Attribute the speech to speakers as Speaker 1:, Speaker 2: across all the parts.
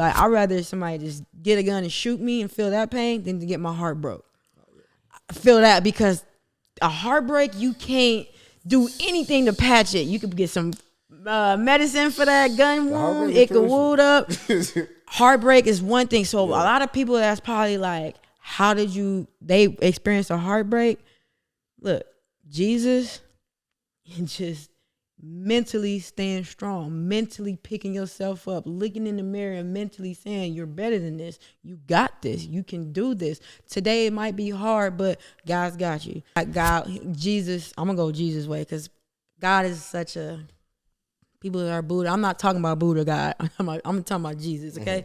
Speaker 1: like, I'd rather somebody just get a gun and shoot me and feel that pain than to get my heart broke. I feel that because a heartbreak, you can't do anything to patch it. You could get some medicine for that gun wound. It could wound up. Heartbreak is one thing. So a lot of people that's probably like, how did they experience a heartbreak? Look, Jesus, and just mentally staying strong, mentally picking yourself up, looking in the mirror and mentally saying, you're better than this. You got this. You can do this. Today it might be hard, but God's got you. God, Jesus, I'm going to go Jesus' way because God is such a, people that are Buddha. I'm not talking about Buddha God. I'm talking about Jesus, okay?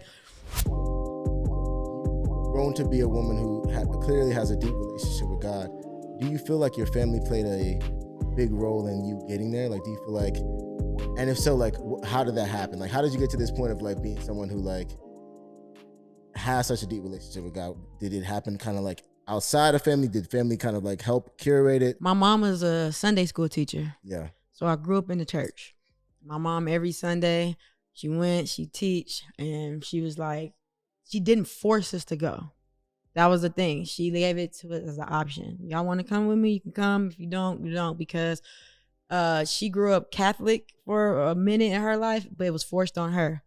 Speaker 2: Grown to be a woman who clearly has a deep relationship with God. Do you feel like your family played a big role in you getting there? Like, do you feel like, and if so, like, how did that happen? Like, how did you get to this point of like being someone who like has such a deep relationship with God? Did it happen kind of like outside of family? Did family kind of like help curate it?
Speaker 1: My mom was a Sunday school teacher.
Speaker 2: Yeah.
Speaker 1: So I grew up in the church. My mom, every Sunday, she went, she teach, and she was like, she didn't force us to go. That was the thing. She gave it to us as an option. Y'all want to come with me? You can come. If you don't, you don't. Because she grew up Catholic for a minute in her life, but it was forced on her.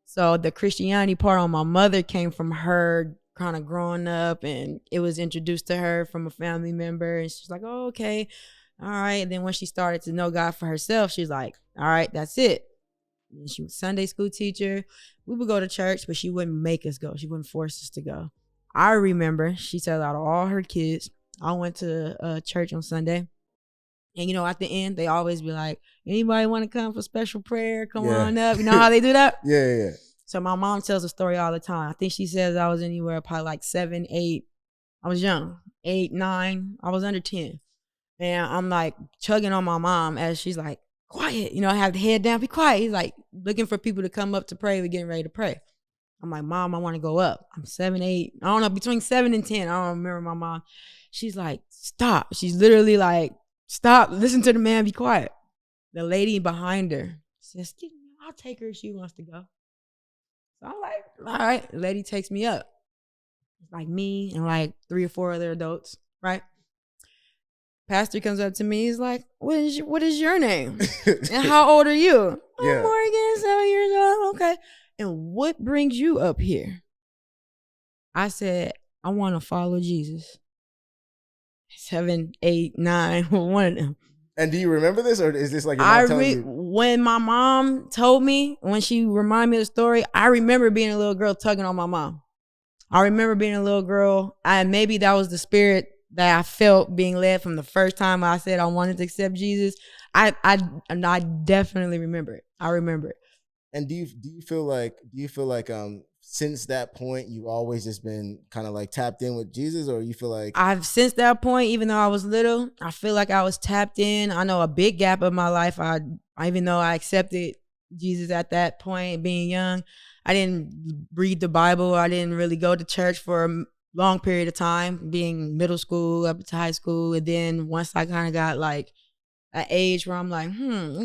Speaker 1: So the Christianity part on my mother came from her kind of growing up, and it was introduced to her from a family member. And she's like, oh, okay. All right. And then when she started to know God for herself, she's like, all right, that's it. And she was a Sunday school teacher. We would go to church, but she wouldn't make us go. She wouldn't force us to go. I remember she said out of all her kids, I went to church on Sunday. And, you know, at the end, they always be like, anybody want to come for special prayer? Come on up. You know how they do that?
Speaker 2: Yeah.
Speaker 1: So my mom tells a story all the time. I think she says I was anywhere probably like 7, 8. I was young, 8, 9. I was under 10. And I'm like chugging on my mom as she's like, quiet. You know, I have the head down, be quiet. He's like looking for people to come up to pray. We're getting ready to pray. I'm like, Mom, I want to go up. I'm 7, 8. I don't know, between 7 and 10. I don't remember my mom. She's like, stop. She's literally like, stop. Listen to the man. Be quiet. The lady behind her says, I'll take her if she wants to go. So I'm like, all right. The lady takes me up. It's like me and like 3 or 4 other adults, right? Pastor comes up to me. He's like, what is your name? And how old are you? I'm Morgan, 7 years old. Okay. And what brings you up here? I said, I want to follow Jesus. 7, 8, 9, one of them.
Speaker 2: And do you remember this, or is this like your mom telling you?
Speaker 1: When my mom told me, when she reminded me of the story, I remember being a little girl tugging on my mom. I remember being a little girl, and maybe that was the spirit that I felt being led from the first time I said I wanted to accept Jesus. I definitely remember it. I remember it.
Speaker 2: And do you feel like since that point you've always just been kind of like tapped in with Jesus, or you feel like
Speaker 1: I've since that point, even though I was little, I feel like I was tapped in. I know a big gap of my life. Even though I accepted Jesus at that point, being young, I didn't read the Bible. I didn't really go to church for a long period of time, being middle school up to high school. And then once I kind of got like an age where I'm like,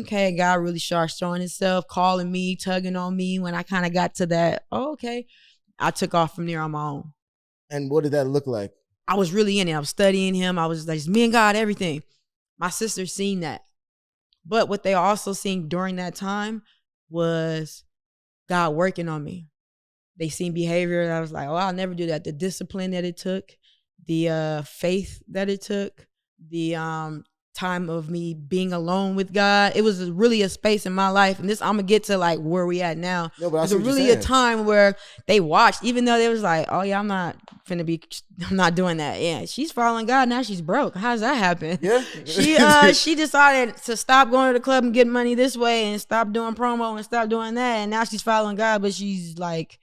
Speaker 1: okay, God really started showing himself, calling me, tugging on me. When I kind of got to that, okay, I took off from there on my own.
Speaker 2: And what did that look like?
Speaker 1: I was really in it. I was studying him. I was like, it's me and God, everything. My sister seen that. But what they also seen during that time was God working on me. They seen behavior that I was like, oh, I'll never do that. The discipline that it took, the faith that it took, the time of me being alone with God. It was really a space in my life. And this, I'm going to get to like where we at now.
Speaker 2: No, but
Speaker 1: it was really a time where they watched, even though they was like, oh yeah, I'm not doing that. Yeah, she's following God. Now she's broke. How does that happen?
Speaker 2: Yeah.
Speaker 1: She decided to stop going to the club and getting money this way and stop doing promo and stop doing that. And now she's following God, but she's like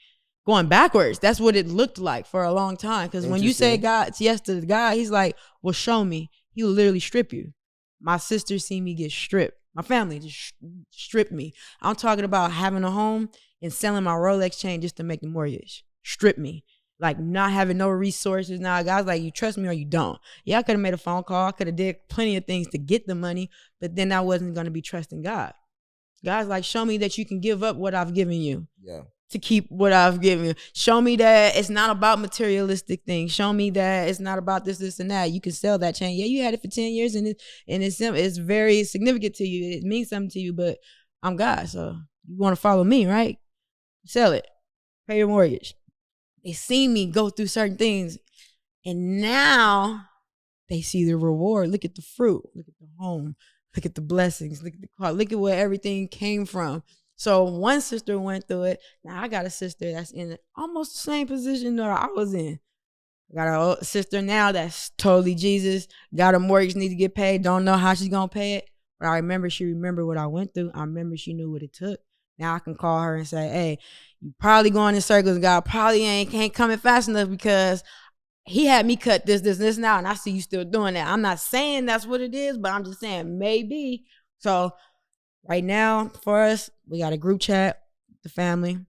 Speaker 1: going backwards. That's what it looked like for a long time. Because when you say God's yes to God, he's like, well, show me. He'll literally strip you. My sister seen me get stripped. My family just stripped me. I'm talking about having a home and selling my Rolex chain just to make the mortgage. Strip me. Like not having no resources. Now, guys, like, you trust me or you don't. Yeah, I could have made a phone call. I could have did plenty of things to get the money, but then I wasn't going to be trusting God. God's like, show me that you can give up what I've given you.
Speaker 2: Yeah.
Speaker 1: to keep what I've given you. Show me that it's not about materialistic things. Show me that it's not about this, and that. You can sell that chain. Yeah, you had it for 10 years, and it's very significant to you. It means something to you, but I'm God, so you want to follow me, right? Sell it. Pay your mortgage. They see me go through certain things, and now they see the reward. Look at the fruit. Look at the home. Look at the blessings. Look at the car. Look at where everything came from. So one sister went through it. Now I got a sister that's in almost the same position that I was in. I got a sister now that's totally Jesus. Got a mortgage, need to get paid. Don't know how she's going to pay it. But I remember she remembered what I went through. I remember she knew what it took. Now I can call her and say, hey, you probably going in circles. God probably ain't coming fast enough because he had me cut this now. And I see you still doing that. I'm not saying that's what it is, but I'm just saying maybe. So right now for us, we got a group chat, the family.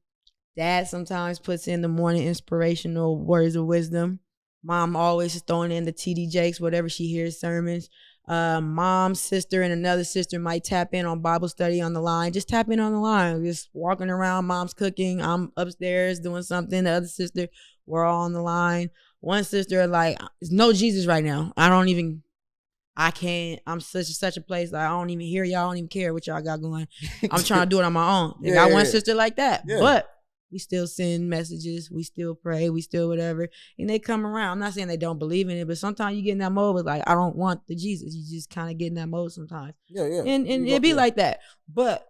Speaker 1: Dad sometimes puts in the morning inspirational words of wisdom. Mom always is throwing in the TD Jakes, whatever she hears sermons. Mom's sister and another sister might tap in on Bible study on the line. Just tap in on the line. Just walking around. Mom's cooking. I'm upstairs doing something. The other sister, we're all on the line. One sister like, there's no Jesus right now. I can't. I'm such a place. Like, I don't even hear y'all. I don't even care what y'all got going. I'm trying to do it on my own. They got one sister like that. Yeah. But we still send messages. We still pray. We still whatever. And they come around. I'm not saying they don't believe in it, but sometimes you get in that mode with like, I don't want the Jesus. You just kind of get in that mode sometimes. Yeah. And it'd be like that. But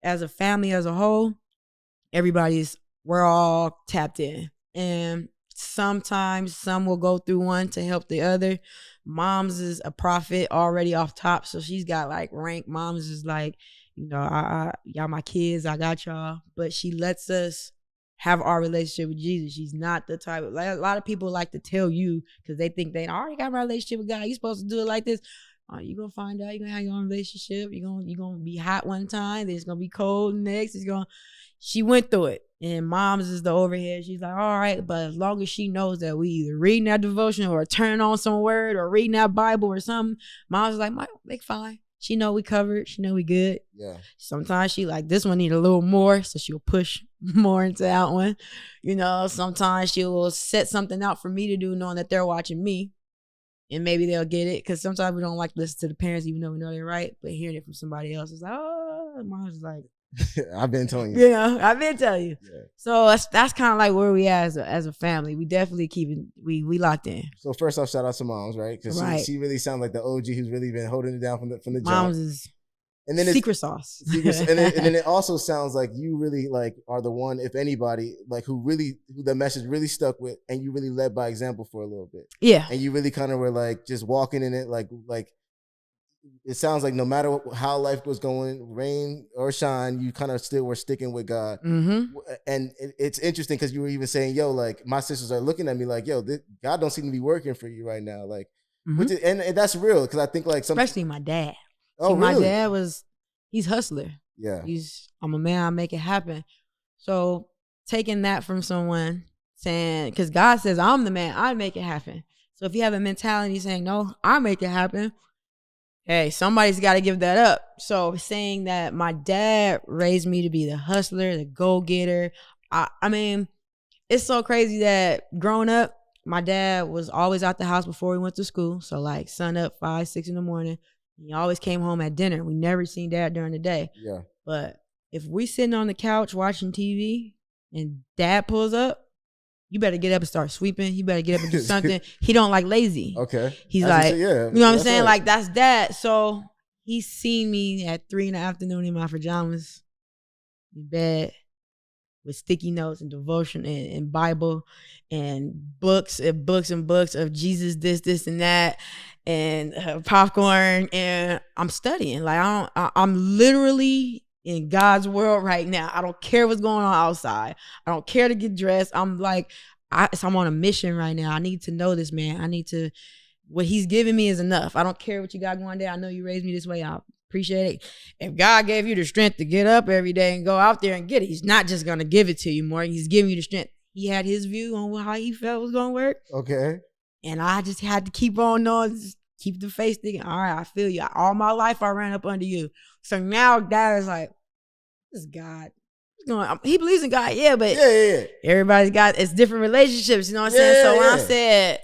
Speaker 1: as a family as a whole, we're all tapped in. And sometimes some will go through one to help the other. Mom's is a prophet already off top. So she's got like rank. Mom's is like, y'all my kids, I got y'all. But she lets us have our relationship with Jesus. She's not the type of, like, a lot of people like to tell you because they think they already got my relationship with God. You're supposed to do it like this. You're going to find out. You're going to have your own relationship. You're going to be hot one time. Then it's going to be cold next. She went through it. And Mom's is the overhead. She's like, all right, but as long as she knows that we either reading that devotion or turning on some word or reading that Bible or something, Mom's like, they fine. She know we covered. She know we good. Yeah. Sometimes she like, this one need a little more, so she'll push more into that one. Sometimes she'll set something out for me to do knowing that they're watching me. And maybe they'll get it. Because sometimes we don't like to listen to the parents even though we know they're right. But hearing it from somebody else is like, oh, Mom's like,
Speaker 2: I've been telling you.
Speaker 1: I've been telling you. Yeah. So that's kind of like where we are as a family. We definitely we locked in. So
Speaker 2: first off, shout out to Moms, right? Because she really sounds like the OG who's really been holding it down from the jump.
Speaker 1: Moms is secret sauce.
Speaker 2: and then it also sounds like you really like are the one, if anybody, like who the message really stuck with, and you really led by example for a little bit.
Speaker 1: Yeah.
Speaker 2: And you really kind of were like just walking in it, like. It sounds like no matter how life was going, rain or shine, you kind of still were sticking with God. Mm-hmm. And it's interesting because you were even saying, yo, like my sisters are looking at me like, yo, God don't seem to be working for you right now. Like, mm-hmm. and that's real because I think like
Speaker 1: especially my dad.
Speaker 2: Oh, really?
Speaker 1: My dad he's hustler.
Speaker 2: Yeah.
Speaker 1: I'm a man, I make it happen. So taking that from someone saying, because God says, I'm the man, I make it happen. So if you have a mentality saying, no, I make it happen, hey, somebody's got to give that up. So saying that my dad raised me to be the hustler, the go-getter. I mean, it's so crazy that growing up, my dad was always out the house before we went to school. So like sun up 5, 6 in the morning. He always came home at dinner. We never seen dad during the day.
Speaker 2: Yeah.
Speaker 1: But if we sitting on the couch watching TV and dad pulls up, you better get up and start sweeping. You better get up and do something. He don't like lazy.
Speaker 2: Okay.
Speaker 1: He's like, you know what I'm saying? Right. Like, that's dad. So he's seen me at 3 PM in my pajamas, in bed, with sticky notes and devotion and Bible and books of Jesus, this and that, and popcorn. And I'm studying. Like, I'm literally in God's world right now. I don't care what's going on outside. I don't care to get dressed. I'm like, I'm on a mission right now. I need to know this, man. What he's giving me is enough. I don't care what you got going there. I know you raised me this way. I appreciate it. If God gave you the strength to get up every day and go out there and get it, he's not just going to give it to you, Morgan. He's giving you the strength. He had his view on how he felt was going to work.
Speaker 2: Okay.
Speaker 1: And I just had to keep on knowing, just keep the face thinking, all right, I feel you. All my life I ran up under you. So now dad is like, this is God. He believes in God, yeah, but
Speaker 2: Yeah.
Speaker 1: everybody's got it's different relationships. You know what I'm saying? So when I said,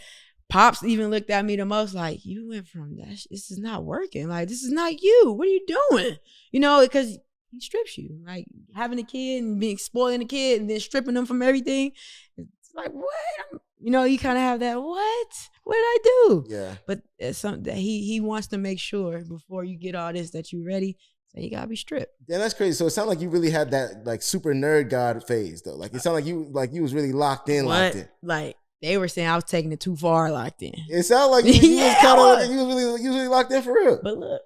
Speaker 1: Pops even looked at me the most like, you went from that. This is not working. Like, this is not you. What are you doing? You know, because he strips you. Like, having a kid and being spoiling a kid and then stripping them from everything. It's like, what? You know, you kind of have that, what? What did I do?
Speaker 2: Yeah.
Speaker 1: But it's something that he wants to make sure before you get all this that you're ready. So you gotta be stripped.
Speaker 2: Yeah, that's crazy. So it sounded like you really had that like super nerd God phase though. Like it sounded like you was really locked in.
Speaker 1: Like they were saying I was taking it too far locked in.
Speaker 2: It sounded like you was kind of like, you was really locked in for real.
Speaker 1: But look.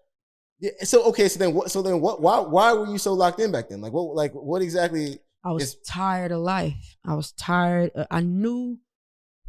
Speaker 2: Yeah. So okay. So then what? Why were you so locked in back then? Like what exactly?
Speaker 1: I was tired of life. I was tired. I knew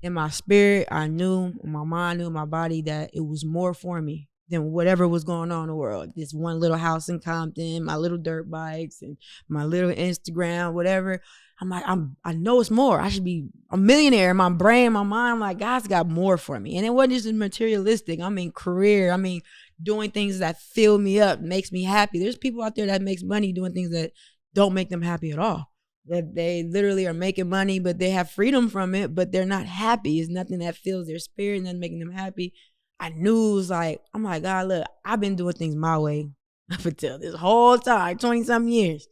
Speaker 1: in my spirit, I knew in my mind, knew in my body that it was more for me than whatever was going on in the world. This one little house in Compton, my little dirt bikes, and my little Instagram, whatever. I'm like, I know it's more. I should be a millionaire in my brain, my mind. I'm like, God's got more for me. And it wasn't just materialistic. I mean, career. I mean, doing things that fill me up, makes me happy. There's people out there that makes money doing things that don't make them happy at all. That they literally are making money, but they have freedom from it, but they're not happy. It's nothing that fills their spirit, nothing making them happy. I knew it was like, I'm like, God, look, I've been doing things my way up until this whole time, 20-something years.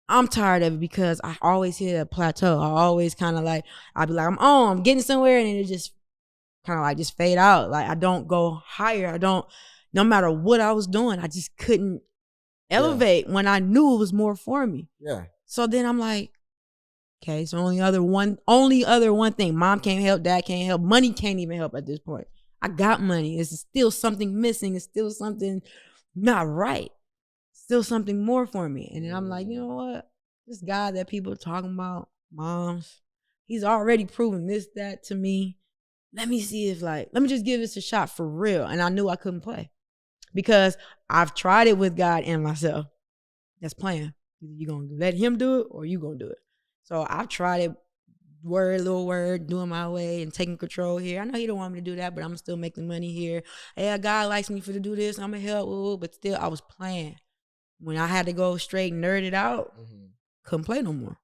Speaker 1: I'm tired of it because I always hit a plateau. I always kind of like, I'd be like, I'm getting somewhere, and then it just kind of like just fade out. Like I don't go higher. No matter what I was doing, I just couldn't elevate when I knew it was more for me.
Speaker 2: Yeah.
Speaker 1: So then I'm like, okay, so only other one thing. Mom can't help, dad can't help, money can't even help at this point. I got money. It's still something missing. It's still something not right. Still something more for me. And then I'm like, you know what? This guy that people are talking about, moms, he's already proven this, that to me. Let me see if let me just give this a shot for real. And I knew I couldn't play because I've tried it with God and myself. That's playing. Either you're going to let him do it or you going to do it. So I've tried it little word, doing my way and taking control here. I know he don't want me to do that, but I'm still making money here. Hey, God likes me to do this. I'm going to help. But still, I was playing. When I had to go straight nerd it out, couldn't play no more.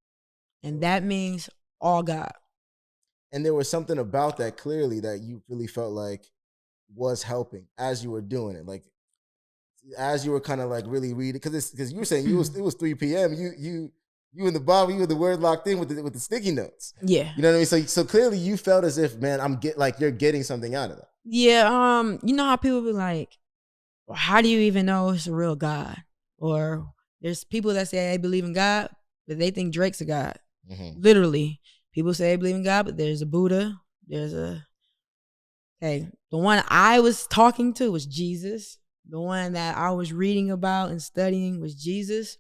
Speaker 1: And that means all God.
Speaker 2: And there was something about that clearly that you really felt like was helping as you were doing it. Like as you were kind of like really reading, because you were saying it was 3 p.m. You in the Bible, you in the word locked in with the sticky notes.
Speaker 1: Yeah.
Speaker 2: You know what I mean? So clearly you felt as if, man, you're getting something out of that.
Speaker 1: Yeah. You know how people be like, well, how do you even know it's a real God? Or there's people that say they believe in God, but they think Drake's a God. Mm-hmm. Literally. People say they believe in God, but there's a Buddha. The one I was talking to was Jesus. The one that I was reading about and studying was Jesus.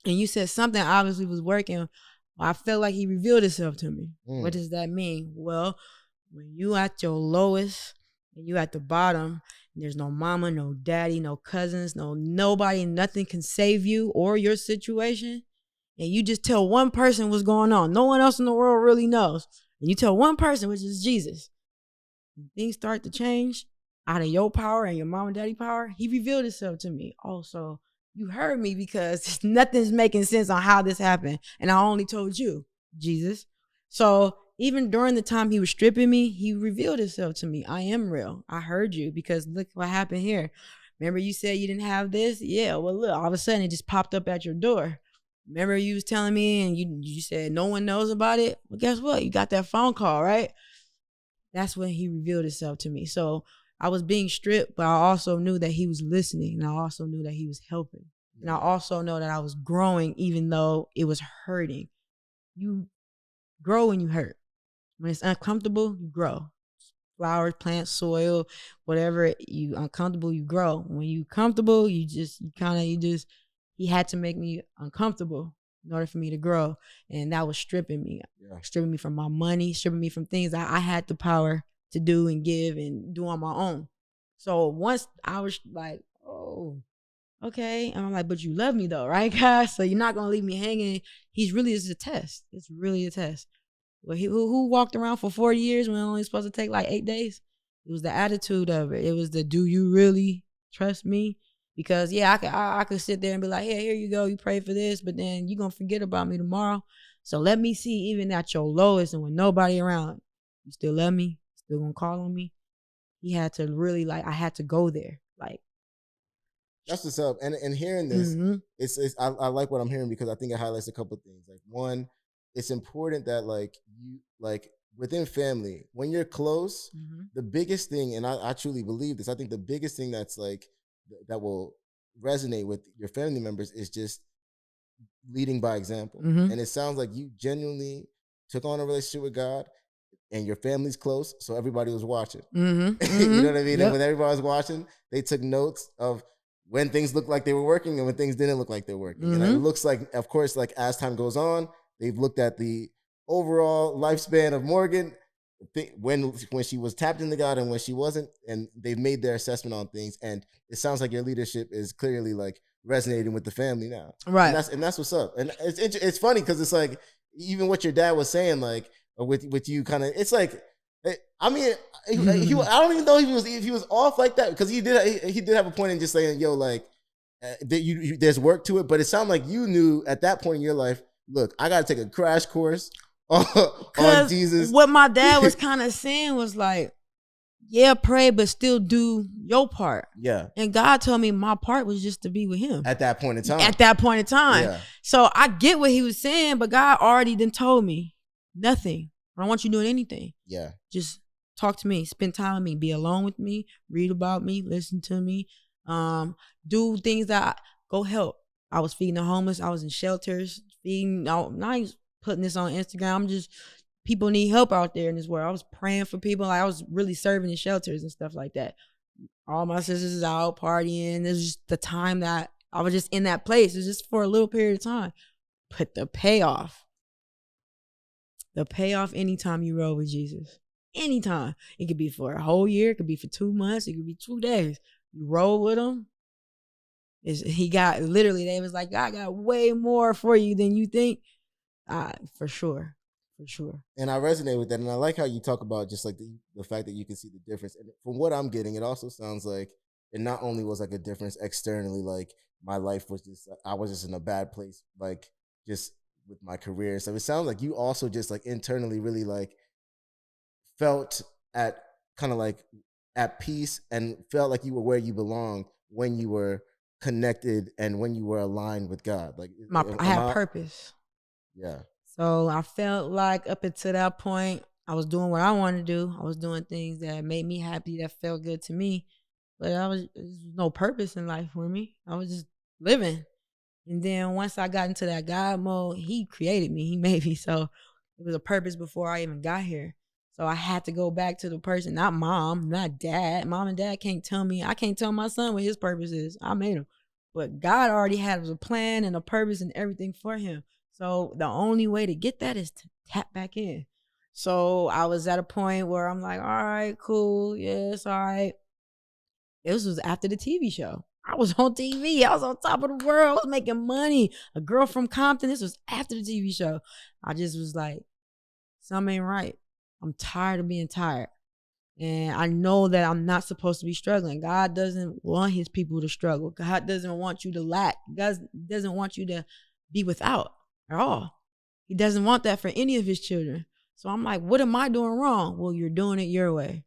Speaker 1: And you said something obviously was working. I felt like he revealed himself to me. What does that mean? Well, when you at your lowest and you at the bottom, and there's no mama, no daddy, no cousins, nobody, nothing can save you or your situation. And you just tell one person what's going on. No one else in the world really knows. And you tell one person, which is Jesus. When things start to change out of your power and your mom and daddy power, he revealed himself to me. Also, you heard me because nothing's making sense on how this happened. And I only told you, Jesus. So even during the time he was stripping me, he revealed himself to me. I am real. I heard you because look what happened here. Remember you said you didn't have this? Yeah, well, look, all of a sudden it just popped up at your door. Remember you was telling me and you said no one knows about it? Well, guess what? You got that phone call, right? That's when he revealed himself to me. So I was being stripped, but I also knew that he was listening, and I also knew that he was helping. And I also know that I was growing even though it was hurting. You grow when you hurt. When it's uncomfortable, you grow. Flowers, plants, soil, whatever, you uncomfortable, you grow. When you comfortable, he had to make me uncomfortable in order for me to grow. And that was stripping me. Yeah. Stripping me from my money, stripping me from things I had the power to do and give and do on my own. So once I was like, oh, okay. And I'm like, but you love me though, right, guys? So you're not going to leave me hanging. He's really is a test. It's really a test. Well, who walked around for 40 years when only supposed to take like 8 days? It was the attitude of it. It was the, do you really trust me? Because yeah, I could sit there and be like, yeah, here you go, you pray for this, but then you're gonna forget about me tomorrow. So let me see, even at your lowest and with nobody around, you still love me, still gonna call on me. He had to really I had to go there. Like
Speaker 2: that's what's up. And hearing this,
Speaker 1: mm-hmm.
Speaker 2: I like what I'm hearing because I think it highlights a couple of things. Like one, it's important that you within family, when you're close,
Speaker 1: Mm-hmm.
Speaker 2: the biggest thing, and I truly believe this, I think the biggest thing that's that will resonate with your family members is just leading by example.
Speaker 1: Mm-hmm.
Speaker 2: And it sounds like you genuinely took on a relationship with God and your family's close, so everybody was watching.
Speaker 1: Mm-hmm.
Speaker 2: You know what I mean?
Speaker 1: Yep.
Speaker 2: And when everybody was watching, they took notes of when things looked like they were working and when things didn't look like they were working.
Speaker 1: Mm-hmm.
Speaker 2: And it looks like, of course, as time goes on, they've looked at the overall lifespan of Morgan when she was tapped into God and when she wasn't, and they've made their assessment on things. And it sounds like your leadership is clearly resonating with the family now,
Speaker 1: right?
Speaker 2: And that's what's up. And it's funny because it's like even what your dad was saying, with you, kind of, it's like. I mean, I don't even know if he was off like that, because he did have a point in just saying, "Yo, there's work to it." But it sounded like you knew at that point in your life, look, I got to take a crash course on Jesus.
Speaker 1: What my dad was kind of saying was like, yeah, pray, but still do your part.
Speaker 2: Yeah.
Speaker 1: And God told me my part was just to be with him.
Speaker 2: At that point in time.
Speaker 1: Yeah. So I get what he was saying, but God already then told me nothing. I don't want you doing anything.
Speaker 2: Yeah.
Speaker 1: Just talk to me, spend time with me, be alone with me, read about me, listen to me, do things go help. I was feeding the homeless. I was in shelters, not putting this on Instagram. People need help out there in this world. I was praying for people. I was really serving in shelters and stuff like that. All my sisters is out partying. It was just the time that I was just in that place. It was just for a little period of time. But the payoff anytime you roll with Jesus, anytime. It could be for a whole year. It could be for 2 months. It could be 2 days. You roll with him. They was like, God got way more for you than you think. For sure.
Speaker 2: And I resonate with that. And I like how you talk about just the fact that you can see the difference. And from what I'm getting, it also sounds like it not only was a difference externally, my life was I was just in a bad place, just with my career. So it sounds like you also just internally really felt at kind of at peace and felt like you were where you belonged when you were connected and when you were aligned with God.
Speaker 1: I had purpose.
Speaker 2: Yeah.
Speaker 1: So I felt like up until that point, I was doing what I wanted to do. I was doing things that made me happy, that felt good to me. But there was no purpose in life for me. I was just living. And then once I got into that God mode, he created me. He made me. So it was a purpose before I even got here. So I had to go back to the person, not mom, not dad. Mom and dad can't tell me. I can't tell my son what his purpose is. I made him. But God already had a plan and a purpose and everything for him. So the only way to get that is to tap back in. So I was at a point where I'm like, all right, cool. Yes, all right. This was after the TV show. I was on TV. I was on top of the world. I was making money. A girl from Compton. This was after the TV show. I just was like, something ain't right. I'm tired of being tired. And I know that I'm not supposed to be struggling. God doesn't want his people to struggle. God doesn't want you to lack. God doesn't want you to be without at all. He doesn't want that for any of his children. So I'm like, what am I doing wrong? Well, you're doing it your way.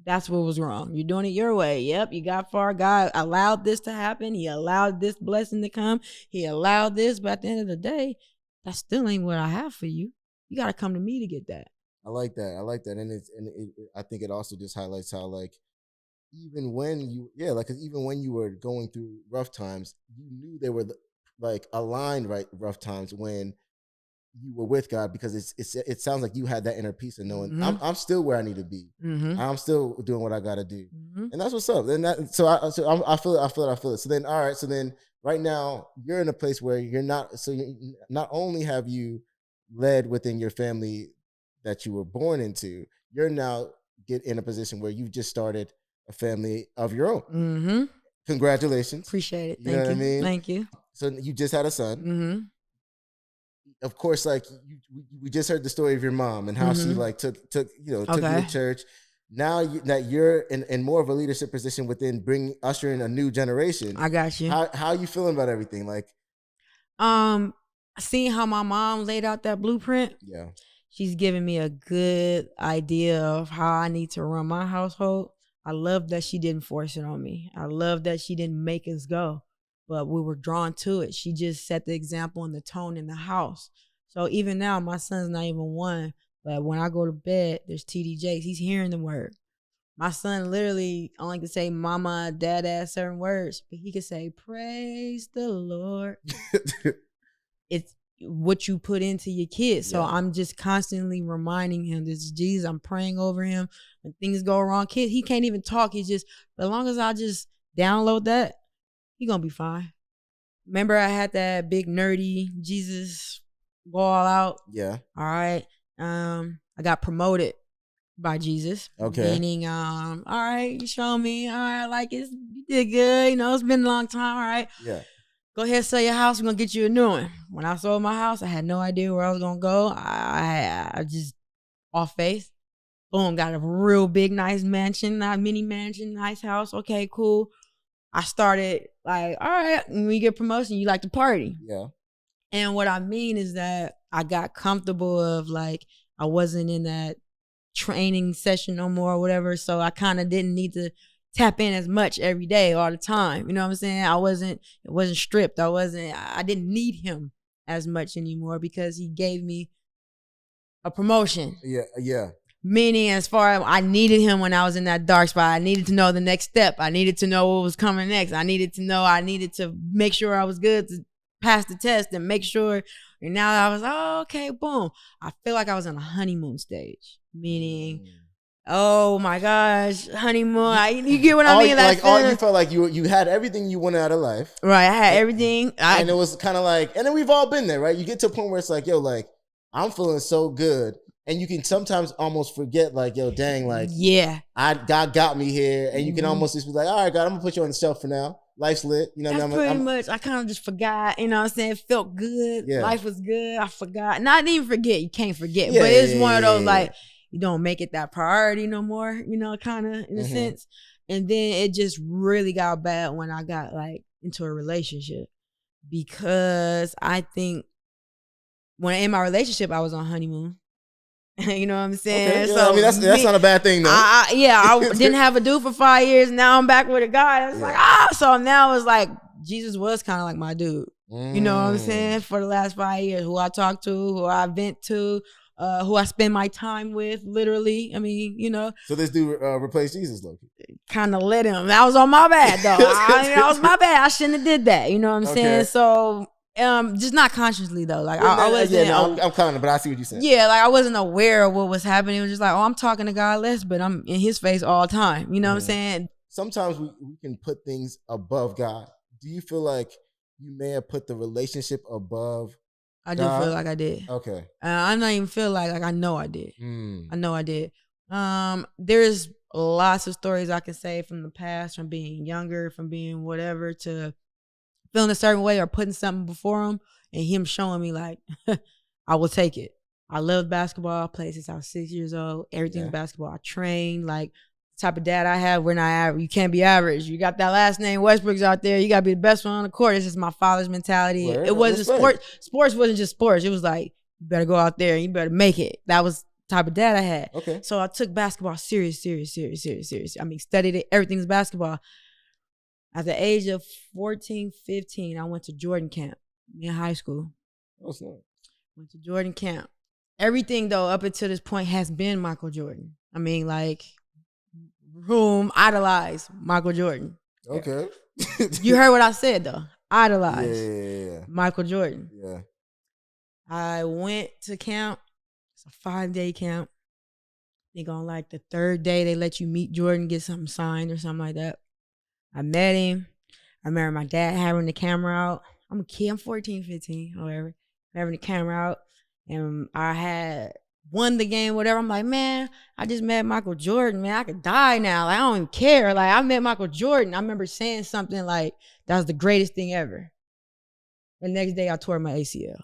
Speaker 1: That's what was wrong. You're doing it your way. Yep, you got far. God allowed this to happen. He allowed this blessing to come. He allowed this. But at the end of the day, that still ain't what I have for you. You got to come to me to get that.
Speaker 2: I like that. And I think it also just highlights how even when you were going through rough times, you knew they were aligned rough times when you were with God, because it sounds like you had that inner peace of knowing I'm still where I need to be.
Speaker 1: Mm-hmm.
Speaker 2: I'm still doing what I got to do, and that's what's up. And I feel it. So then, all right. So then, right now, you're in a place where you're not. So not only have you led within your family that you were born into, you're now in a position where you've just started a family of your own.
Speaker 1: Mm-hmm.
Speaker 2: Congratulations.
Speaker 1: Appreciate it.
Speaker 2: You know what I mean?
Speaker 1: Thank you.
Speaker 2: So you just had a son.
Speaker 1: Mm-hmm.
Speaker 2: Of course, we just heard the story of your mom and how she took you to church. now that you're in more of a leadership position within ushering a new generation.
Speaker 1: I got you.
Speaker 2: How are you feeling about everything? Like,
Speaker 1: Seeing how my mom laid out that blueprint,
Speaker 2: yeah,
Speaker 1: she's giving me a good idea of how I need to run my household. I love that she didn't force it on me. I love that she didn't make us go, but we were drawn to it. She just set the example and the tone in the house. So even now, my son's not even 1, but when I go to bed, there's TD Jakes. He's hearing the word. My son literally only can say mama, dad, certain words, but he can say, praise the Lord. It's what you put into your kids. So I'm just constantly reminding him, this is Jesus. I'm praying over him. When things go wrong, kid, he can't even talk. He's just, as long as I just download that, he gonna be fine. Remember I had that big nerdy Jesus go all out?
Speaker 2: Yeah.
Speaker 1: All right. I got promoted by Jesus.
Speaker 2: Okay.
Speaker 1: Meaning, all right, you show me. All right, like you did good. You know, it's been a long time. All right.
Speaker 2: Yeah.
Speaker 1: Go ahead, sell your house. We're gonna get you a new one. When I sold my house, I had no idea where I was gonna go. I just off faith. Boom, got a real big, nice mansion, not mini mansion, nice house. Okay, cool. I started like, all right, when you get promotion, you like to party.
Speaker 2: Yeah.
Speaker 1: And what I mean is that I got comfortable of like, I wasn't in that training session no more or whatever. So I kind of didn't need to tap in as much every day all the time. You know what I'm saying? It wasn't stripped. I didn't need him as much anymore because he gave me a promotion.
Speaker 2: Yeah. Yeah.
Speaker 1: Meaning as far as I needed him when I was in that dark spot. I needed to know the next step. I needed to know what was coming next. I needed to make sure I was good to pass the test and make sure. And now I was, oh, okay, boom. I feel like I was on a honeymoon stage. Meaning, oh my gosh, honeymoon. You get what I mean?
Speaker 2: You felt like you had everything you wanted out of life.
Speaker 1: Right, I had everything.
Speaker 2: And it was kind of like, and then we've all been there, right? You get to a point where it's like, yo, like, I'm feeling so good. And you can sometimes almost forget, like, yo, dang, like,
Speaker 1: yeah,
Speaker 2: God got me here. And you can almost just be like, all right, God, I'm going to put you on the shelf for now. Life's lit. You know what I mean?
Speaker 1: Pretty much. I kind of just forgot, you know what I'm saying? It felt good.
Speaker 2: Yeah.
Speaker 1: Life was good. I forgot. Not even forget. You can't forget. But it's one of those, like, you don't make it that priority no more, you know, kind of in a sense. And then it just really got bad when I got, like, into a relationship. Because I think when in my relationship, I was on honeymoon. You know what I'm saying?
Speaker 2: Okay, yeah,
Speaker 1: so
Speaker 2: I mean, that's not a bad thing, though.
Speaker 1: I didn't have a dude for 5 years. Now I'm back with a guy. It's like, so now it's like, Jesus was kind of like my dude. You know what I'm saying? For the last 5 years, who I talk to, who I vent to, who I spend my time with, literally. I mean, you know.
Speaker 2: So this dude replaced Jesus, though.
Speaker 1: Kind of let him. That was on my bad, though. That was my bad. I shouldn't have did that. You know what I'm saying? So, just not consciously though. Like I wasn't.
Speaker 2: I'm kind of, but I see what you're saying.
Speaker 1: Yeah, like I wasn't aware of what was happening. It was just like, oh, I'm talking to God less, but I'm in His face all the time. You know what I'm saying?
Speaker 2: Sometimes we can put things above God. Do you feel like you may have put the relationship above?
Speaker 1: I do feel like I did.
Speaker 2: Okay.
Speaker 1: I don't even feel like I know I did. I know I did. There's lots of stories I can say from the past, from being younger, from being whatever, to feeling a certain way or putting something before him and him showing me like, I will take it. I loved basketball. I played since I was 6 years old. Everything's basketball. I trained. Like, the type of dad I have, we're not average. You can't be average. You got that last name Westbrooks out there. You got to be the best one on the court. It's just my father's mentality. It wasn't sports. Sports wasn't just sports. It was like, you better go out there and you better make it. That was the type of dad I had.
Speaker 2: Okay.
Speaker 1: So I took basketball serious. I mean, studied it. Everything's basketball. At the age of 14, 15, I went to Jordan camp in high school.
Speaker 2: What's that?
Speaker 1: Went to Jordan camp. Everything, though, up until this point has been Michael Jordan. I mean, like, idolized Michael Jordan.
Speaker 2: Okay.
Speaker 1: You heard what I said, though. Idolized
Speaker 2: Yeah.
Speaker 1: Michael Jordan.
Speaker 2: Yeah.
Speaker 1: I went to camp. It's a 5-day camp. I think on, like, the 3rd day, they let you meet Jordan, get something signed or something like that. I met him. I remember my dad having the camera out. I'm a kid. I'm 14, 15, whatever. Having the camera out. And I had won the game, whatever. I'm like, man, I just met Michael Jordan, man. I could die now. Like, I don't even care. Like, I met Michael Jordan. I remember saying something like, that was the greatest thing ever. The next day, I tore my ACL.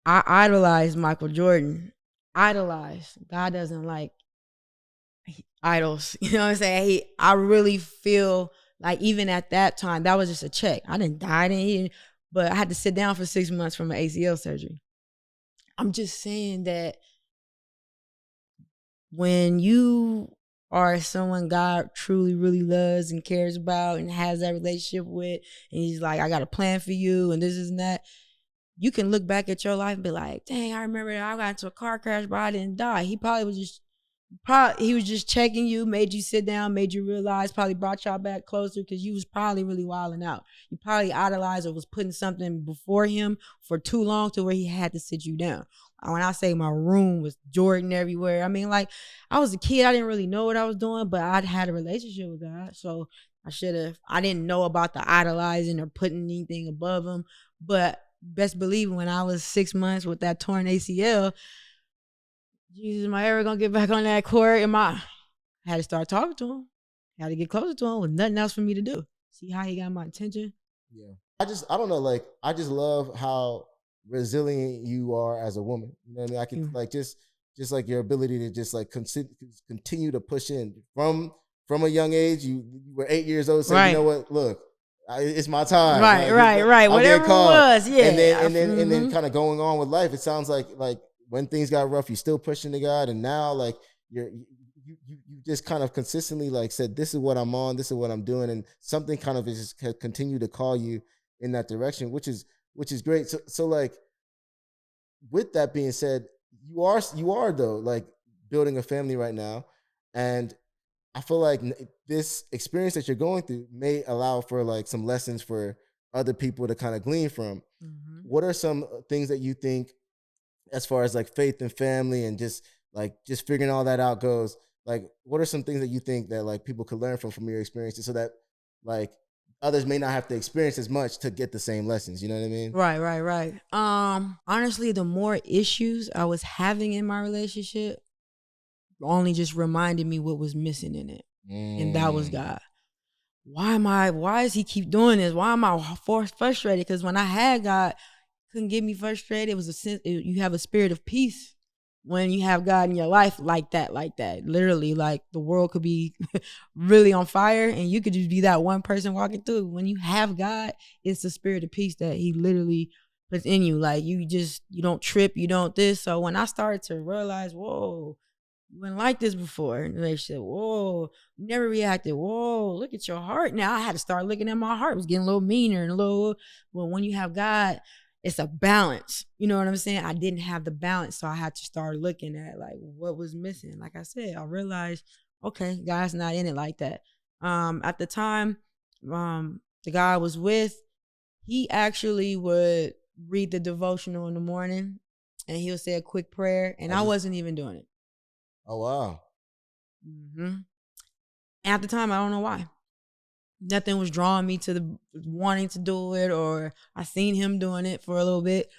Speaker 1: I idolized Michael Jordan. idolize. God doesn't like idols. You know what I'm saying? I really feel like even at that time, that was just a check. I didn't die, but I had to sit down for 6 months from an ACL surgery. I'm just saying that when you are someone God truly, really loves and cares about and has that relationship with, and he's like, I got a plan for you and this and that, you can look back at your life and be like, dang, I remember I got into a car crash, but I didn't die. He was just checking you, made you sit down, made you realize, probably brought y'all back closer because you was probably really wilding out. You probably idolized or was putting something before him for too long to where he had to sit you down. When I say my room was Jordan everywhere, I mean, like, I was a kid. I didn't really know what I was doing, but I'd had a relationship with God. So I didn't know about the idolizing or putting anything above him. But best believe when I was 6 months with that torn ACL, Jesus, am I ever gonna get back on that court? I had to start talking to him. Had to get closer to him with nothing else for me to do. See how he got my attention?
Speaker 2: Yeah. I don't know, like, I just love how resilient you are as a woman. You know what I mean? I can like just like your ability to just like continue to push in from a young age. You were 8 years old, saying, you know what, look, it's my time.
Speaker 1: Right, right. Whatever it was, yeah.
Speaker 2: And then kind of going on with life. It sounds like when things got rough, you're still pushing to God, and now like you just kind of consistently like said, this is what I'm on, this is what I'm doing, and something kind of is just continue to call you in that direction, which is great. So like, with that being said, you are though like building a family right now, and I feel like this experience that you're going through may allow for like some lessons for other people to kind of glean from. Mm-hmm. What are some things that you think, as far as like faith and family and just figuring all that out goes, like, what are some things that you think that like people could learn from your experiences, so that like others may not have to experience as much to get the same lessons? You know what I mean?
Speaker 1: Right. Honestly, the more issues I was having in my relationship only just reminded me what was missing in it. And that was God. Why does he keep doing this? Why am I frustrated? Because when I had God, couldn't get me frustrated. It was a sense, you have a spirit of peace when you have God in your life like that. Literally, like the world could be really on fire and you could just be that one person walking through. When you have God, it's the spirit of peace that he literally puts in you. Like you don't trip, you don't this. So when I started to realize, whoa, you weren't like this before. And they said, whoa, you never reacted. Whoa, look at your heart. Now I had to start looking at my heart. It was getting a little meaner and well, when you have God, it's a balance. You know what I'm saying? I didn't have the balance. So I had to start looking at like what was missing. Like I said, I realized, okay, God's not in it like that. At the time, the guy I was with, he actually would read the devotional in the morning and he'll say a quick prayer. And I wasn't even doing it.
Speaker 2: Oh, wow.
Speaker 1: Mm-hmm. At the time, I don't know why. Nothing was drawing me to the wanting to do it, or I seen him doing it for a little bit,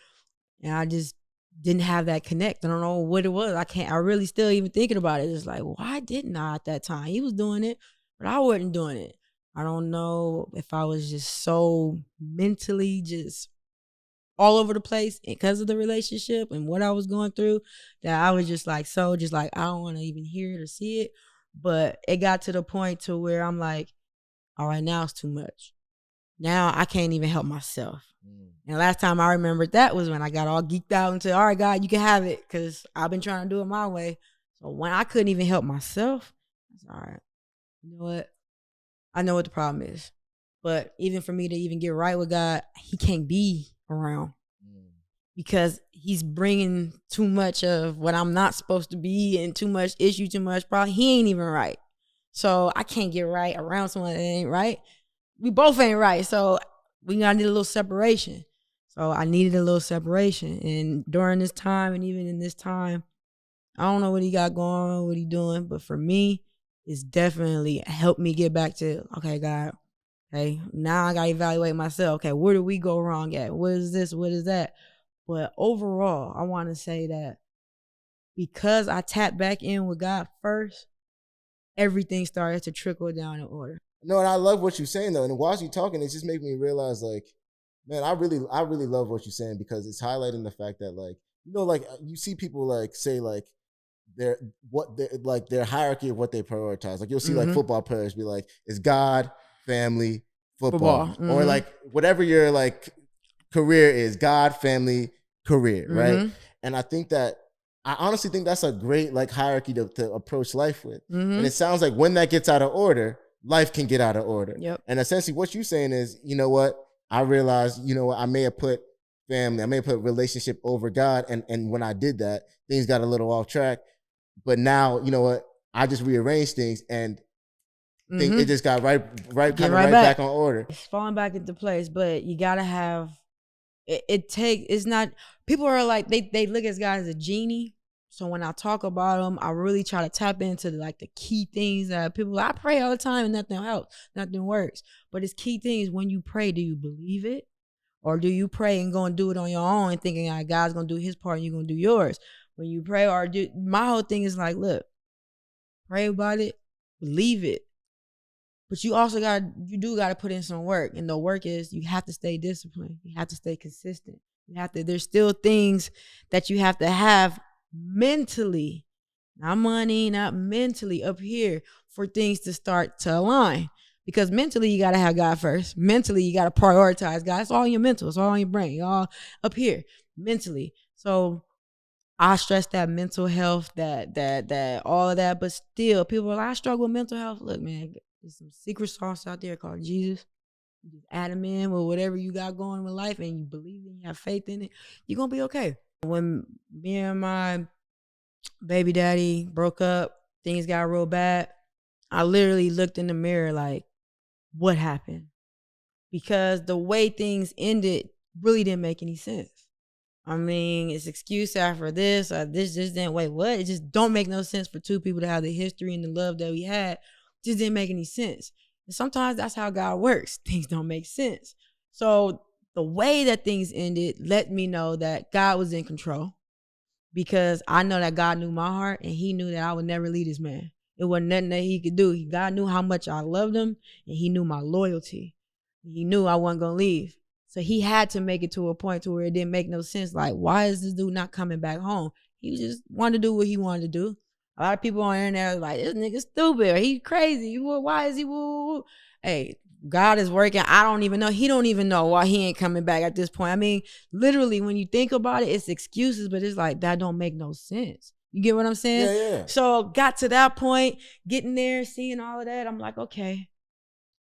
Speaker 1: and I just didn't have that connect. I don't know what it was. I really still even thinking about it. It's like, why didn't I at that time? He was doing it, but I wasn't doing it. I don't know if I was just so mentally just all over the place because of the relationship and what I was going through that I was just like, I don't want to even hear it or see it. But it got to the point to where I'm like, all right, now it's too much. Now I can't even help myself. And last time I remembered that was when I got all geeked out and said, all right, God, you can have it because I've been trying to do it my way. So when I couldn't even help myself, I said, all right, you know what? I know what the problem is. But even for me to even get right with God, he can't be around because he's bringing too much of what I'm not supposed to be and too much issue, too much problem. He ain't even right. So I can't get right around someone that ain't right. We both ain't right. So we gotta need a little separation. So I needed a little separation. And during this time and even in this time, I don't know what he got going on, what he doing. But for me, it's definitely helped me get back to, okay, God, okay, now I gotta evaluate myself. Okay, where do we go wrong at? What is this? What is that? But overall, I want to say that because I tapped back in with God first, everything started to trickle down in order.
Speaker 2: No, and I love what you're saying though. And while you're talking, it just made me realize, like, man, I really love what you're saying because it's highlighting the fact that like like you see people like say like their hierarchy of what they prioritize. Like you'll see like football players be like, it's God, family, football. Or like whatever your like career is, God, family, career, right? And I honestly think that's a great like hierarchy to approach life with. And it sounds like when that gets out of order, life can get out of order.
Speaker 1: Yep.
Speaker 2: And essentially what you're saying is, you know what? I realized, you know what, I may have put family, I may have put relationship over God. And when I did that, things got a little off track. But now, you know what? I just rearranged things and think it just got right back on order.
Speaker 1: It's falling back into place, but you gotta have it's not, people are like, they look at this guy as a genie. So when I talk about him, I really try to tap into the key things that people, I pray all the time and nothing helps, nothing works. But it's key things. When you pray, do you believe it? Or do you pray and go and do it on your own and thinking God's gonna do his part and you're gonna do yours? When you pray, my whole thing is like, look, pray about it, believe it. But you also do gotta put in some work. And the work is you have to stay disciplined. You have to stay consistent. There's still things that you have to have mentally, not money, not mentally up here for things to start to align. Because mentally, you got to have God first. Mentally, you got to prioritize God. It's all in your mental. It's all in your brain. All up here mentally. So I stress that mental health, that all of that. But still, people are like, I struggle with mental health. Look, man, there's some secret sauce out there called Jesus. You just add them in with whatever you got going with life and you believe in, you have faith in it, you're going to be okay. When me and my baby daddy broke up, things got real bad, I literally looked in the mirror like, what happened? Because the way things ended really didn't make any sense. I mean, it's excuse after this, this just didn't, wait, what? It just don't make no sense for two people to have the history and the love that we had. Just didn't make any sense. And sometimes that's how God works. Things don't make sense. So the way that things ended let me know that God was in control, because I know that God knew my heart and he knew that I would never leave this man. It wasn't nothing that he could do. God knew how much I loved him and he knew my loyalty. He knew I wasn't going to leave. So he had to make it to a point to where it didn't make no sense. Like, why is this dude not coming back home? He just wanted to do what he wanted to do. A lot of people on the internet are like, this nigga stupid, or he crazy. Why is he woo? Hey, God is working. I don't even know. He don't even know why he ain't coming back at this point. I mean, literally, when you think about it, it's excuses, but it's like, that don't make no sense. You get what I'm saying?
Speaker 2: Yeah.
Speaker 1: So got to that point, getting there, seeing all of that, I'm like, okay.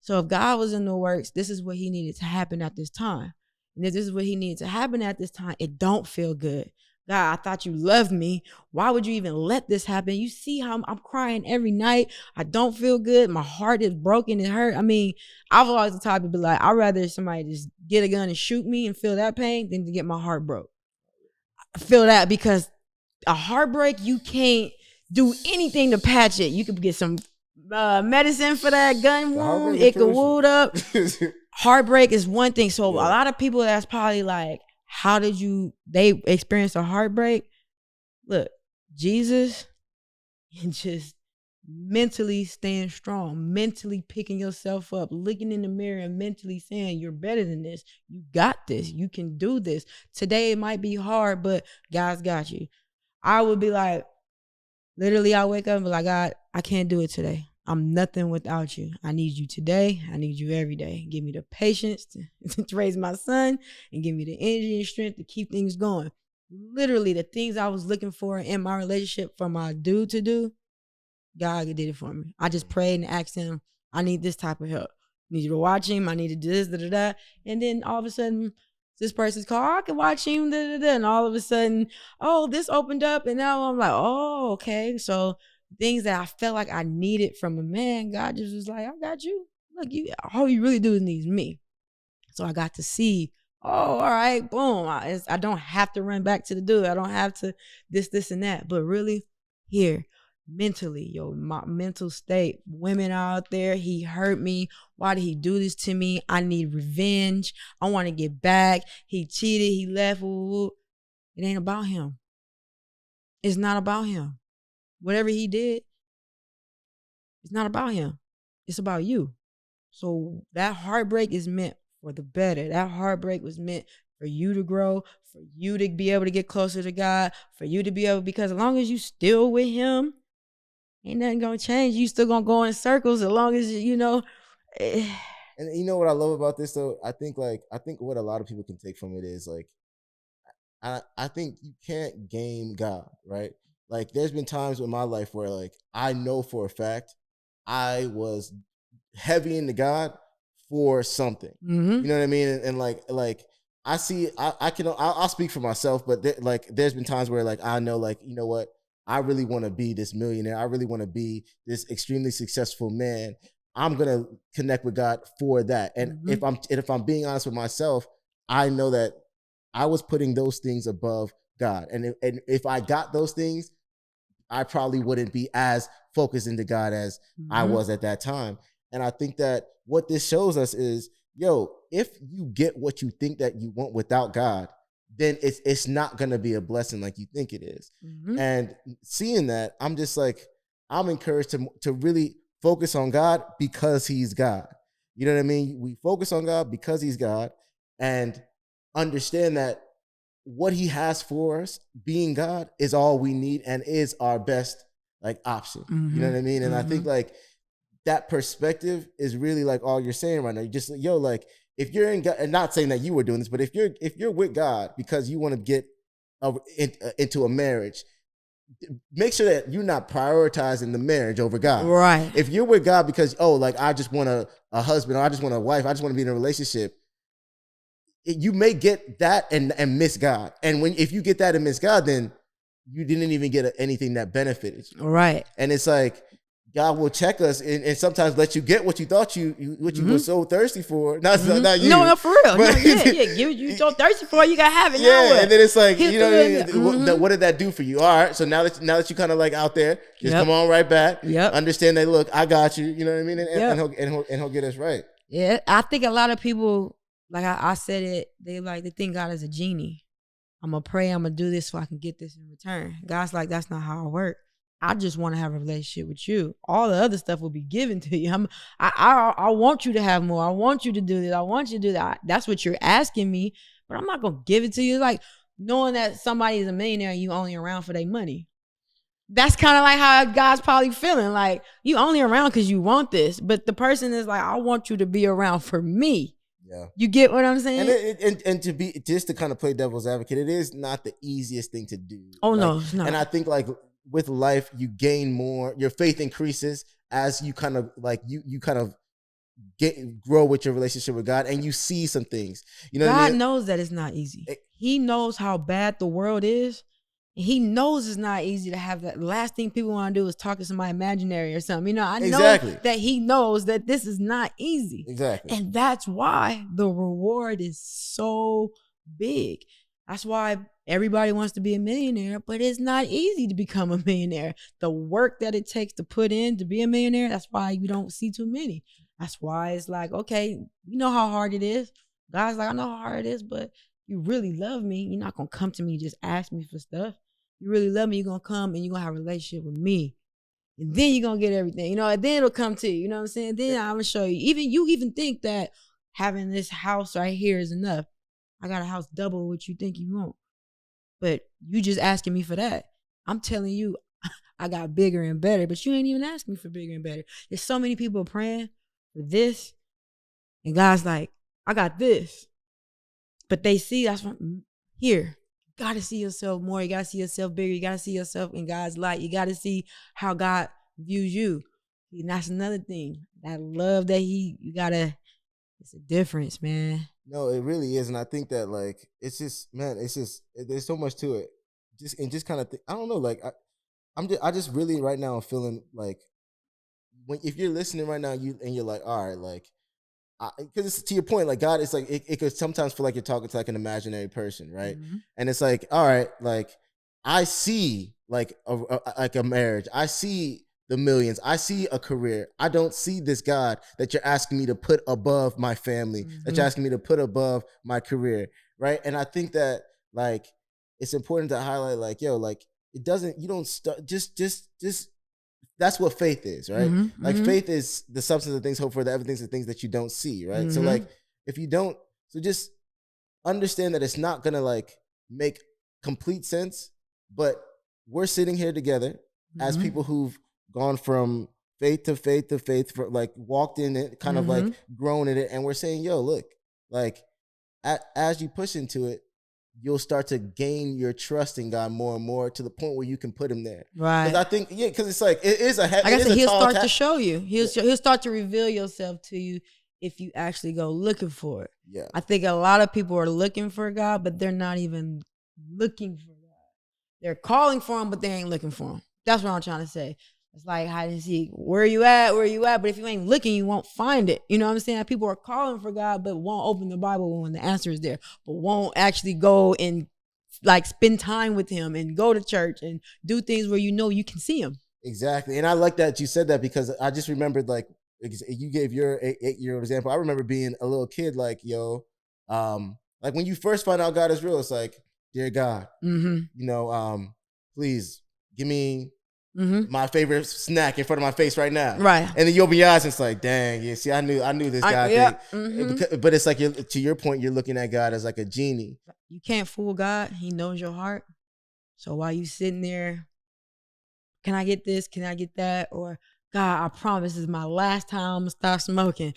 Speaker 1: So if God was in the works, this is what he needed to happen at this time. And if this is what he needed to happen at this time, it don't feel good. God, I thought you loved me. Why would you even let this happen? You see how I'm crying every night. I don't feel good. My heart is broken. It hurt. I mean, I've always the type to be like, I'd rather somebody just get a gun and shoot me and feel that pain than to get my heart broke. I feel that, because a heartbreak, you can't do anything to patch it. You could get some medicine for that gun wound. It could wound up. Heartbreak is one thing. So a lot of people that's probably like, how did they experience a heartbreak? Look, Jesus, and just mentally staying strong, mentally picking yourself up, looking in the mirror and mentally saying, you're better than this. You got this. You can do this. Today it might be hard, but God's got you. I would be like, literally, I wake up and be like, God, I can't do it today. I'm nothing without you. I need you today. I need you every day. Give me the patience to raise my son, and give me the energy and strength to keep things going. Literally, the things I was looking for in my relationship for my dude to do, God did it for me. I just prayed and asked him, I need this type of help. I need you to watch him. I need to do this, da-da-da. And then all of a sudden, this person's called, I can watch him, da-da-da. And all of a sudden, oh, this opened up. And now I'm like, oh, okay. So things that I felt like I needed from a man, God just was like, I got you. Look, all you really do is need me. So I got to see, oh, all right, boom. I don't have to run back to the dude. I don't have to this, and that. But really, here, mentally, my mental state. Women out there, he hurt me. Why did he do this to me? I need revenge. I want to get back. He cheated. He left. It ain't about him. It's not about him. Whatever he did, it's not about him. It's about you. So that heartbreak is meant for the better. That heartbreak was meant for you to grow, for you to be able to get closer to God, for you to be able, because as long as you still with him, ain't nothing gonna change. You still gonna go in circles as long as you know.
Speaker 2: And you know what I love about this though? I think what a lot of people can take from it is like, I think you can't game God, right? Like there's been times in my life where like I know for a fact I was heavy into God for something.
Speaker 1: Mm-hmm.
Speaker 2: You know what I mean? And like I see, I'll speak for myself, but there's been times where like I know, like, you know what, I really want to be this millionaire. I really want to be this extremely successful man. I'm gonna connect with God for that. And if I'm being honest with myself, I know that I was putting those things above God. And if I got those things, I probably wouldn't be as focused into God as I was at that time. And I think that what this shows us is, yo, if you get what you think that you want without God, then it's not going to be a blessing like you think it is. And seeing that, I'm just like, I'm encouraged to really focus on God because he's God. You know what I mean? We focus on God because he's God and understand that what he has for us, being God, is all we need and is our best like option. You know what I mean? And I think like that perspective is really like all you're saying right now. You just, yo, like if you're in God, and not saying that you were doing this, but if you're with God because you want to get into a marriage, make sure that you're not prioritizing the marriage over God.
Speaker 1: Right.
Speaker 2: If you're with God because, oh, like I just want a husband, or I just want a wife, I just want to be in a relationship, you may get that and miss God. And if you get that and miss God, then you didn't even get anything that benefited you.
Speaker 1: Right.
Speaker 2: And it's like, God will check us and sometimes let you get what you thought you were so thirsty for. Not you.
Speaker 1: No, for real.
Speaker 2: But,
Speaker 1: You so thirsty for it, you gotta have it.
Speaker 2: Yeah, and then it's like, you know, what did that do for you? All right, so now that you kind of like out there, just come on right back. Understand that, look, I got you. You know what I mean? And he'll get us right.
Speaker 1: Yeah, I think a lot of people, like I said it, they think God is a genie. I'm gonna pray, I'm gonna do this so I can get this in return. God's like, that's not how I work. I just want to have a relationship with you. All the other stuff will be given to you. I want you to have more. I want you to do this. I want you to do that. That's what you're asking me, but I'm not going to give it to you. It's like knowing that somebody is a millionaire and you only around for their money. That's kind of like how God's probably feeling. Like, you only around because you want this, but the person is like, I want you to be around for me.
Speaker 2: Yeah.
Speaker 1: You get what I'm saying?
Speaker 2: And to be, just to kind of play devil's advocate, it is not the easiest thing to do.
Speaker 1: Oh, like, no, it's not.
Speaker 2: And I think like with life, you gain more, your faith increases as you kind of like, you kind of grow with your relationship with God and you see some things. You know
Speaker 1: God
Speaker 2: what I mean?
Speaker 1: knows that it's not easy. He knows how bad the world is. He knows it's not easy to have that. The last thing people want to do is talk to somebody imaginary or something. You know, I know that he knows that this is not easy.
Speaker 2: Exactly.
Speaker 1: And that's why the reward is so big. That's why everybody wants to be a millionaire, but it's not easy to become a millionaire. The work that it takes to put in to be a millionaire, that's why you don't see too many. That's why it's like, okay, you know how hard it is. God's like, I know how hard it is, but you really love me. You're not going to come to me and just ask me for stuff. You really love me, you're going to come and you're going to have a relationship with me. And then you're going to get everything, you know, and then it'll come to you, you know what I'm saying? Then I'm going to show you. You even think that having this house right here is enough. I got a house double what you think you want. But you just asking me for that. I'm telling you, I got bigger and better, but you ain't even asking me for bigger and better. There's so many people praying for this. And God's like, I got this. But they see, that's what, here. You got to see yourself more. You got to see yourself bigger. You got to see yourself in God's light. You got to see how God views you. And that's another thing. That love that it's a difference, man.
Speaker 2: No, it really is. And I think that like, it's just, man, there's so much to it. Just kind of, I don't know, like, I just really right now I'm feeling like, if you're listening right now, you're like, all right, like, because it's to your point, like God, it's like it could sometimes feel like you're talking to like an imaginary person, right? Mm-hmm. And it's like, all right, like I see like a marriage, I see the millions, I see a career. I don't see this God that you're asking me to put above my family, that you're asking me to put above my career, right? And I think that like it's important to highlight, like, yo, like you don't start just. That's what faith is, right? Mm-hmm, like faith is the substance of things hoped for, the evidence of things that you don't see, right? Mm-hmm. So like if you don't, so just understand that it's not gonna like make complete sense, but we're sitting here together as people who've gone from faith to faith to faith, for like walked in it, kind of like grown in it, and we're saying, yo, look, like as you push into it, you'll start to gain your trust in God more and more to the point where you can put him there.
Speaker 1: Right.
Speaker 2: Because I think, because it's like, it is a
Speaker 1: like I said, he'll start to show you.
Speaker 2: Yeah.
Speaker 1: He'll start to reveal yourself to you if you actually go looking for it.
Speaker 2: Yeah.
Speaker 1: I think a lot of people are looking for God, but they're not even looking for God. They're calling for him, but they ain't looking for him. That's what I'm trying to say. It's like hide and seek. Where you at? Where you at? But if you ain't looking, you won't find it. You know what I'm saying? People are calling for God, but won't open the Bible when the answer is there, but won't actually go and like spend time with him and go to church and do things where you know you can see him.
Speaker 2: Exactly. And I like that you said that, because I just remembered, like, you gave your 8-year-old example. I remember being a little kid, like, yo, like when you first find out God is real, it's like, dear God, you know, please give me my favorite snack in front of my face right now.
Speaker 1: Right.
Speaker 2: And then you open your eyes and it's like, dang, yeah, see, I knew this guy thing. But it's like, to your point, you're looking at God as like a genie.
Speaker 1: You can't fool God. He knows your heart. So while you sitting there, can I get this? Can I get that? Or God, I promise this is my last time I'm gonna stop smoking.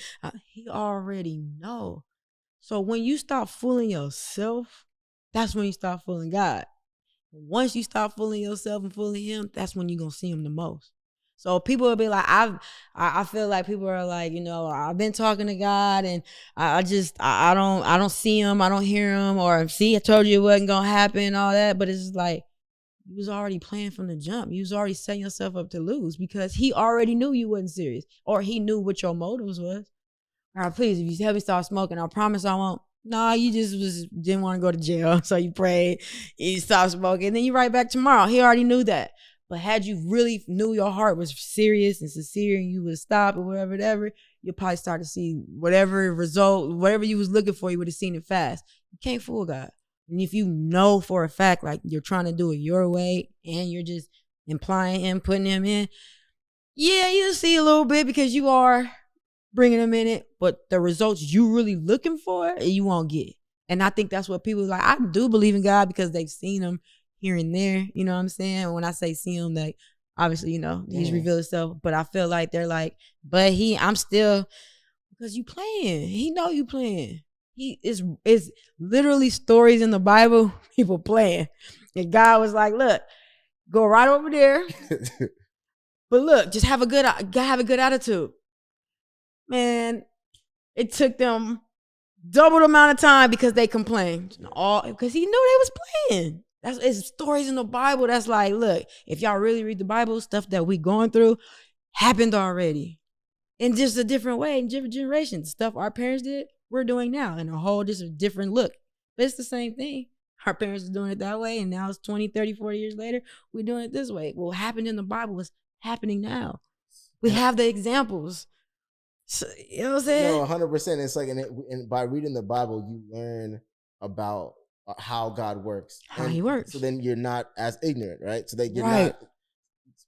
Speaker 1: He already know. So when you stop fooling yourself, that's when you start fooling God. Once you stop fooling yourself and fooling him, that's when you're gonna see him the most. So people will be like, I feel like people are like, you know, I've been talking to God and I don't see him, I don't hear him, or see, I told you it wasn't gonna happen and all that. But it's just like, you was already playing from the jump. You was already setting yourself up to lose, because he already knew you wasn't serious, or he knew what your motives was. All right, please, if you help me start smoking, I promise I won't. No, you just didn't want to go to jail, so you prayed, you stopped smoking, and then you right back tomorrow. He already knew that. But had you really knew your heart was serious and sincere, and you would stop or whatever, you'll probably start to see whatever result, whatever you was looking for, you would have seen it fast. You can't fool God. And if you know for a fact, like you're trying to do it your way and you're just implying him, putting him in, yeah, you'll see a little bit because you are bringing them in it, but the results you really looking for, you won't get. And I think that's what people like. I do believe in God because they've seen him here and there. You know what I'm saying? When I say see him, like obviously, you know, he's revealed himself, but I feel like they're like, but I'm still, because you playing. He know you playing. He is literally stories in the Bible, people playing. And God was like, look, go right over there. But look, just have a good attitude. Man, it took them double the amount of time because they complained. Because he knew they was playing. It's stories in the Bible that's like, look, if y'all really read the Bible, stuff that we going through happened already. In just a different way, in different generations. Stuff our parents did, we're doing now in a whole just different look. But it's the same thing. Our parents are doing it that way, and now it's 20, 30, 40 years later, we're doing it this way. What happened in the Bible is happening now. We have the examples. So, you know what I'm saying?
Speaker 2: No, 100%. It's like, and by reading the Bible, you learn about how God works.
Speaker 1: How he works.
Speaker 2: So then you're not as ignorant, right? So that you're not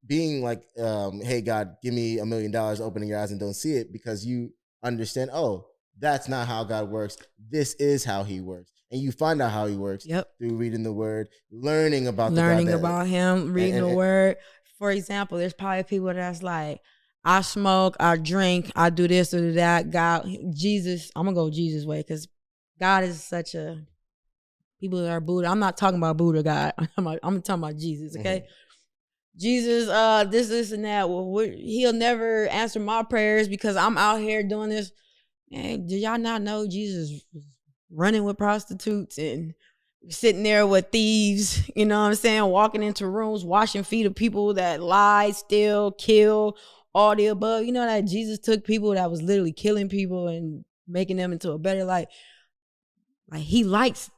Speaker 2: being like, hey, God, give me $1 million, opening your eyes and don't see it, because you understand, oh, that's not how God works. This is how he works. And you find out how he works through reading the word, learning about
Speaker 1: him, reading the word. For example, there's probably people that's like, I smoke, I drink, I do this or that. God, Jesus, I'm going to go Jesus' way, because God is such a, people that are Buddha. I'm not talking about Buddha God. I'm talking about Jesus, okay? Jesus, this and that. Well, he'll never answer my prayers because I'm out here doing this. Man, did y'all not know Jesus was running with prostitutes and sitting there with thieves, you know what I'm saying? Walking into rooms, washing feet of people that lie, steal, kill, all the above. You know that Jesus took people that was literally killing people and making them into a better life. Like he likes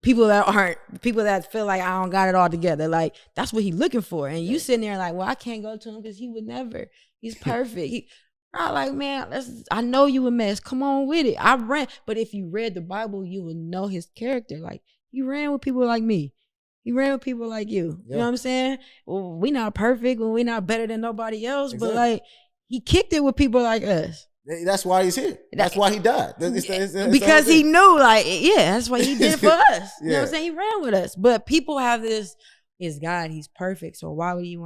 Speaker 1: people that feel like I don't got it all together. Like that's what he's looking for. And you sitting there like, well, I can't go to him because he would never. He's perfect. I'm like, man, I know you a mess. Come on with it. I ran. But if you read the Bible, you would know his character. Like he ran with people like me. He ran with people like you. You know what I'm saying? Well, we not perfect. We not better than nobody else. Exactly. But like he kicked it with people like us.
Speaker 2: That's why he's here. That's why he died.
Speaker 1: Because he knew, like, yeah, that's why he did it for us. You know what I'm saying? He ran with us. But people have this, is God, he's perfect. So why would he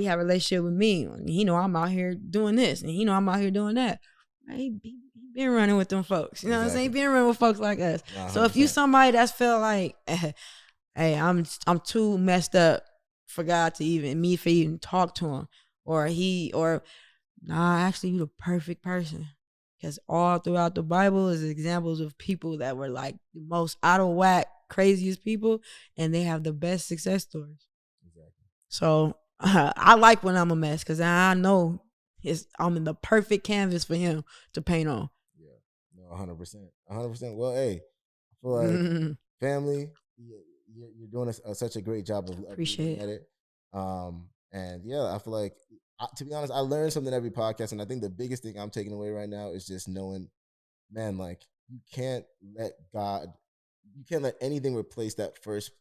Speaker 1: have a relationship with me? He know I'm out here doing this, and he know I'm out here doing that. He been running with them folks. You know what I'm saying? He been running with folks like us. 100%. So if you somebody that's felt like, hey, I'm too messed up for God to even talk to him, actually you're the perfect person. Because all throughout the Bible is examples of people that were like the most out of whack, craziest people, and they have the best success stories. Exactly. So I like when I'm a mess, because I know I'm in the perfect canvas for him to paint on.
Speaker 2: Yeah, no, 100%. Well, hey, I feel like family, you're doing such a great job of
Speaker 1: appreciate
Speaker 2: it. And yeah, I feel like, to be honest, I learned something every podcast, and I think the biggest thing I'm taking away right now is just knowing, man, like you can't let anything replace that first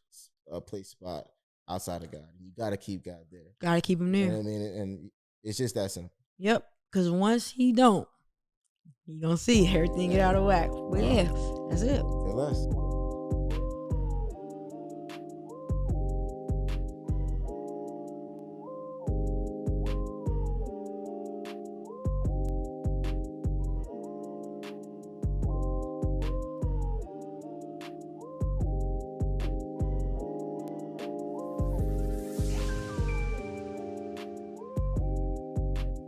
Speaker 2: place spot outside of God. You got to keep God there.
Speaker 1: Got to keep him there.
Speaker 2: You know what I mean? And it's just that simple.
Speaker 1: Yep, because once he don't, you gonna see everything get out of whack. But yeah, that's it.
Speaker 2: Say less.